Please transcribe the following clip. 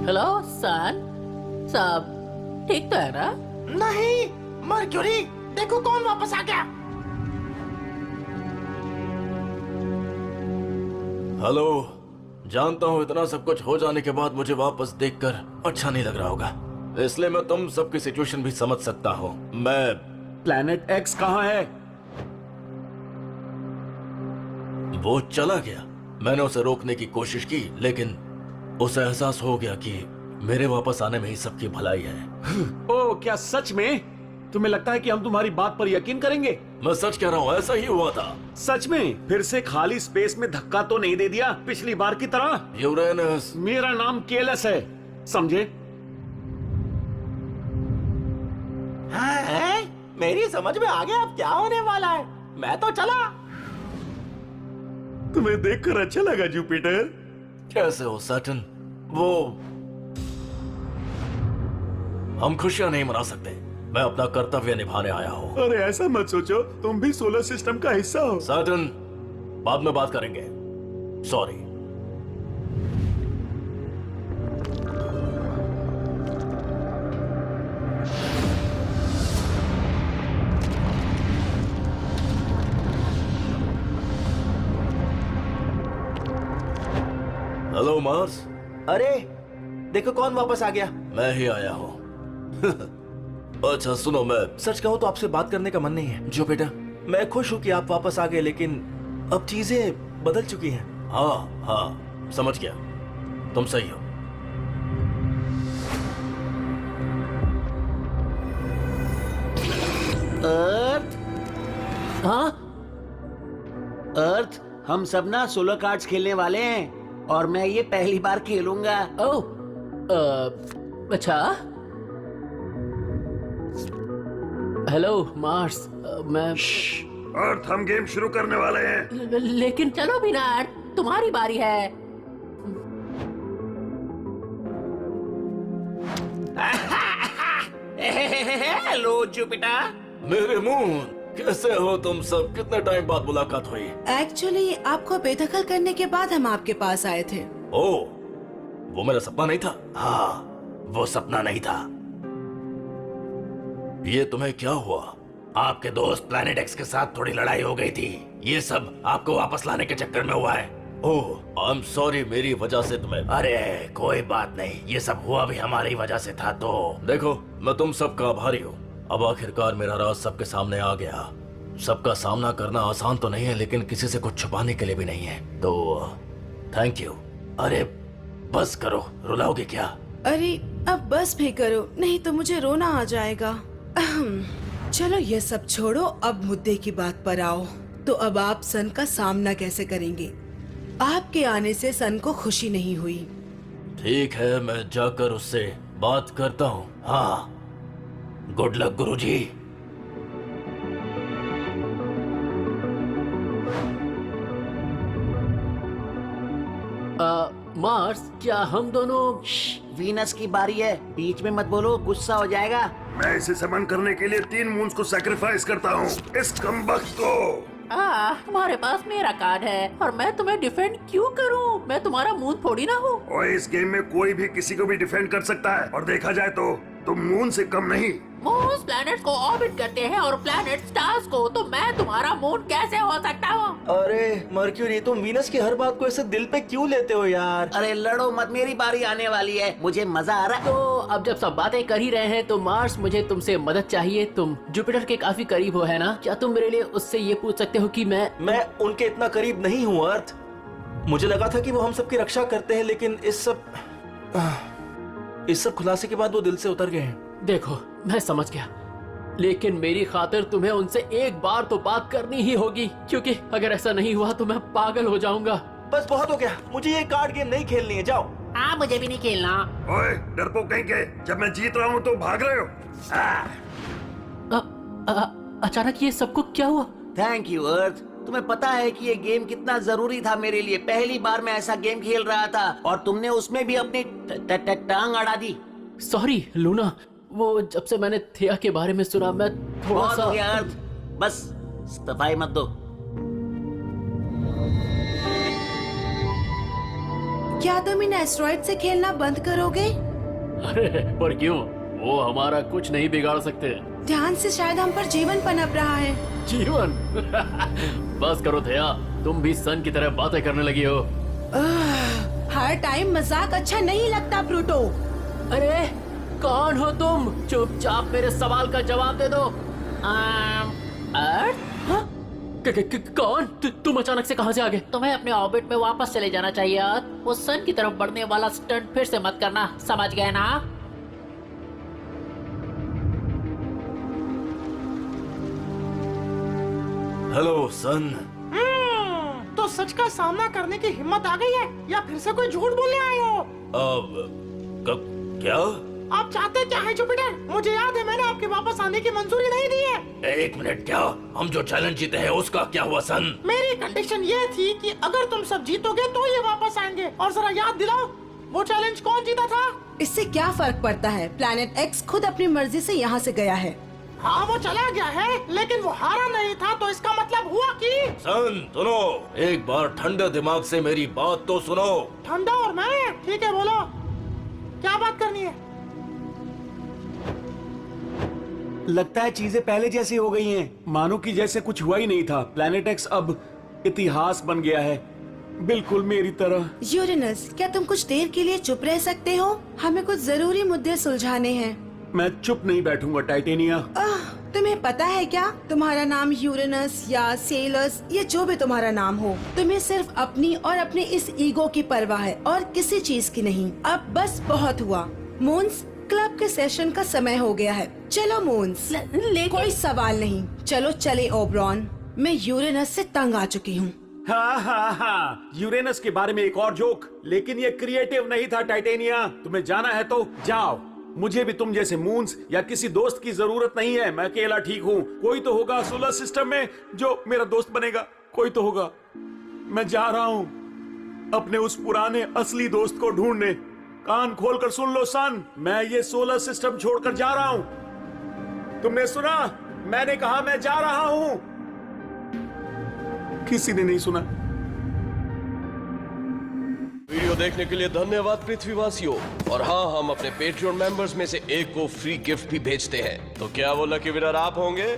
Hello सन, सब ठीक तो है ना? नहीं, मर्क्यूरी, देखो कौन वापस आ गया। हेलो, जानता हूँ इतना सब कुछ हो जाने के बाद मुझे वापस देखकर अच्छा नहीं लग रहा होगा, इसलिए मैं तुम सबकी सिचुएशन भी समझ सकता हूँ। मैं प्लैनेट एक्स कहाँ है? वो चला गया। मैंने उसे रोकने की कोशिश की, लेकिन उसे एहसास हो गया कि मेरे वापस आने में ही सबकी भलाई है। ओ, क्या सच में? तुम्हें लगता है कि हम तुम्हारी बात पर यकीन करेंगे? मैं सच कह रहा हूँ, ऐसा ही हुआ था। सच में? फिर से खाली स्पेस में धक्का तो नहीं दे दिया पिछली बार की तरह? यूरेनस। मेरा नाम केलस है, समझे? हाँ, मेरी समझ में आ गया अब क्या होने वाला है। मैं तो चला। तुम्हें देखकर अच्छा लगा जुपिटर। कैसे हो सैटर्न? वो हम खुशियां नहीं मना सकते। मैं अपना कर्तव्य निभाने आया हूँ। अरे ऐसा मत सोचो, तुम भी सोलर सिस्टम का हिस्सा हो। सैटर्न, बाद में बात करेंगे। सॉरी। Hello Mars. अरे देखो कौन वापस आ गया। मैं ही आया हूँ। अच्छा सुनो, मैं सच कहूँ तो आपसे बात करने का मन नहीं है। जो बेटा, मैं खुश हूँ कि आप वापस आ गए, लेकिन अब चीजें बदल चुकी हैं। हाँ हाँ समझ गया, तुम सही हो। अर्थ, हाँ? अर्थ, हम सब ना सोलर कार्ड्स खेलने वाले हैं और मैं ये पहली बार खेलूंगा। ओह, अच्छा। हेलो मार्स, मैं अर्थ, हम गेम शुरू करने वाले हैं। लेकिन चलो भी ना, तुम्हारी बारी है। Hello Jupiter. मेरे मुंह, कैसे हो तुम सब? कितने टाइम बाद मुलाकात हुई। एक्चुअली आपको बेदखल करने के बाद हम आपके पास आए थे। ओह, वो मेरा सपना नहीं था। हाँ, वो सपना नहीं था। ये तुम्हें क्या हुआ? आपके दोस्त प्लैनेट एक्स के साथ थोड़ी लड़ाई हो गई थी। ये सब आपको वापस लाने के चक्कर में हुआ है। ओह आई एम सॉरी, मेरी वजह से तुम्हें। अरे कोई बात नहीं, ये सब हुआ भी हमारी वजह से था। तो देखो, मैं तुम सबका आभारी हूँ। अब आखिरकार मेरा राज सबके सामने आ गया। सबका सामना करना आसान तो नहीं है, लेकिन किसी से कुछ छुपाने के लिए भी नहीं है, तो थैंक यू। अरे बस करो, रुलाओगे क्या? अरे अब बस भी करो, नहीं तो मुझे रोना आ जाएगा। चलो ये सब छोड़ो, अब मुद्दे की बात पर आओ। तो अब आप सन का सामना कैसे करेंगे? आपके आने से सन को खुशी नहीं हुई। ठीक है, मैं जाकर उससे बात करता हूँ। हाँ, गुड लक गुरुजी। मार्स, क्या हम दोनों? वीनस की बारी है, बीच में मत बोलो, गुस्सा हो जाएगा। मैं इसे समन करने के लिए 3 मून्स को सैक्रिफाइस करता हूँ। इस कमबख्त को। तुम्हारे पास मेरा कार्ड है और मैं तुम्हें डिफेंड क्यों करूं? मैं तुम्हारा मुंह थोड़ी ना हूँ। और इस गेम में कोई भी किसी को भी डिफेंड कर सकता है, और देखा जाए तो तुम मून से कम नहीं। मून्स प्लैनेट्स को ऑर्बिट करते हैं और प्लैनेट स्टार्स को, तो मैं तुम्हारा मून कैसे हो सकता हूँ? अरे मर्क्यूरी, तुम वीनस की हर बात को ऐसे दिल पे क्यों लेते हो यार? अरे लड़ो मत, मेरी बारी आने वाली है, मुझे मजा आ रहा है। तो अब जब सब बातें कर ही रहे हैं, तो मार्स, मुझे तुमसे मदद चाहिए। तुम जुपिटर के काफी करीब हो, है ना? क्या तुम मेरे लिए उससे ये पूछ सकते हो कि मैं उनके इतना करीब नहीं हूँ अर्थ। मुझे लगा था कि वो हम सबकी रक्षा करते हैं, लेकिन इस सब खुलासे के बाद वो दिल से उतर गए हैं। देखो, मैं समझ गया, लेकिन मेरी खातिर तुम्हें उनसे एक बार तो बात करनी ही होगी, क्योंकि अगर ऐसा नहीं हुआ तो मैं पागल हो जाऊंगा। बस बहुत हो गया, मुझे ये कार्ड गेम नहीं खेलनी है, जाओ। हाँ, मुझे भी नहीं खेलना। ओए डरपोक कहीं के, जब मैं जीत रहा हूँ तो भाग रहे हो। अचानक ये सबको क्या हुआ? थैंक यू अर्थ, तुम्हें पता है कि ये गेम कितना जरूरी था मेरे लिए। पहली बार मैं ऐसा गेम खेल रहा था और तुमने उसमें भी अपनी टांग अड़ा दी। सॉरी लूना, वो जब से मैंने थिया के बारे में सुना, मैं थोड़ा बहुत सा। हो गया अर्थ, बस सफाई मत दो। क्या तुम इन एस्ट्रॉइड से खेलना बंद करोगे? अरे पर क्यों? वो हमारा कुछ नहीं बिगाड़ सकते। ध्यान से, शायद हम पर जीवन पनप रहा है। जीवन? बस करो थया, तुम भी सन की तरह बातें करने लगी हो। हर टाइम मजाक अच्छा नहीं लगता प्लूटो। अरे कौन हो तुम? चुपचाप मेरे सवाल का जवाब दे दो। अर्थ? हाँ? कौन? तुम अचानक से कहाँ से आ गए? तुम्हें अपने ऑर्बिट में वापस चले जाना चाहिए अर्थ। वो सन की तरफ बढ़ने वाला स्टंट फिर से मत करना, समझ गए ना? हेलो सन। तो सच का सामना करने की हिम्मत आ गई है या फिर से कोई झूठ बोलने आए हो? क्या? आप चाहते क्या है जुपिटर? मुझे याद है मैंने आपके वापस आने की मंजूरी नहीं दी है। एक मिनट, क्या हम जो चैलेंज जीते हैं उसका क्या हुआ सन? मेरी कंडीशन ये थी कि अगर तुम सब जीतोगे तो ये वापस आएंगे। और जरा याद दिलाओ, वो चैलेंज कौन जीता था? इससे क्या फर्क पड़ता है? प्लैनेट एक्स खुद अपनी मर्जी से यहाँ से गया है। हाँ वो चला गया है, लेकिन वो हारा नहीं था, तो इसका मतलब हुआ कि सन सुनो, एक बार ठंडे दिमाग से मेरी बात तो सुनो। ठंडा और मैं? ठीक है बोलो, क्या बात करनी है? लगता है चीजें पहले जैसी हो गई हैं, मानो कि जैसे कुछ हुआ ही नहीं था। प्लैनेट एक्स अब इतिहास बन गया है, बिल्कुल मेरी तरह। यूरेनस, क्या तुम कुछ देर के लिए चुप रह सकते हो? हमें कुछ जरूरी मुद्दे सुलझाने हैं। मैं चुप नहीं बैठूंगा टाइटेनिया। तुम्हें पता है क्या, तुम्हारा नाम यूरेनस या सेलस या जो भी तुम्हारा नाम हो, तुम्हें सिर्फ अपनी और अपने इस ईगो की परवाह है और किसी चीज की नहीं। अब बस बहुत हुआ। मून्स, क्लब के सेशन का समय हो गया है। चलो मून्स। कोई सवाल नहीं, चलो चले ओब्रॉन। मैं यूरेनस से तंग आ चुकी हूँ। हाँ, यूरेनस के बारे में एक और जोक, लेकिन ये क्रिएटिव नहीं था टाइटेनिया। तुम्हें जाना है तो जाओ, मुझे भी तुम जैसे मून्स या किसी दोस्त की जरूरत नहीं है। मैं अकेला ठीक हूँ। कोई तो होगा सोलर सिस्टम में जो मेरा दोस्त बनेगा, कोई तो होगा। मैं जा रहा हूँ अपने उस पुराने असली दोस्त को ढूंढने। कान खोलकर सुन लो सन, मैं ये सोलर सिस्टम छोड़कर जा रहा हूँ। तुमने सुना? मैंने कहा मैं जा रहा हूँ। किसी ने नहीं सुना। वीडियो देखने के लिए धन्यवाद पृथ्वीवासियों। और हाँ, हम अपने पेट्रियन मेंबर्स में से एक को फ्री गिफ्ट भी भेजते हैं। तो क्या वो लकी विनर आप होंगे?